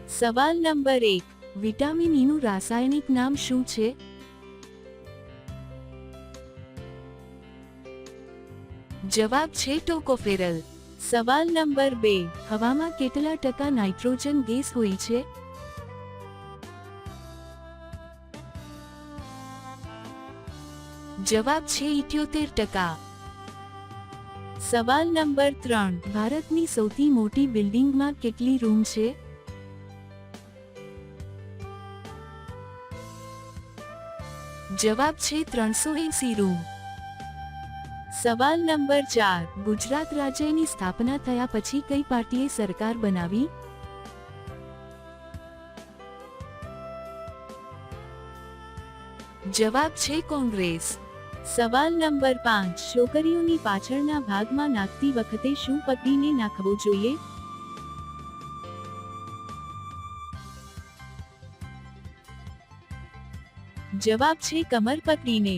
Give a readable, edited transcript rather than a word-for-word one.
સવાલ number 1, vitamin E નું રાસાયણિક નામ શું છે? જવાબ છે ટોકોફેરલ. સવાલ નંબર 2, હવામાં કેટલા ટકા નાઇટ્રોજન ગેસ હોય છે? જવાબ છે 78%. સવાલ નંબર 3, ભારતની સૌથી મોટી બિલ્ડિંગમાં કેટલી રૂમ છે? જવાબ છે 380 રૂમ. સવાલ નંબર 4, ગુજરાત રાજ્યની સ્થાપના થયા પછી કઈ પાર્ટીએ સરકાર બનાવી? જવાબ છે કોંગ્રેસ. સવાલ નંબર 5, છોકરીઓની પાછળના ભાગમાં નાખતી વખતે શું પકડીને નાખવું જોઈએ? જવાબ છે કમર પકડીને.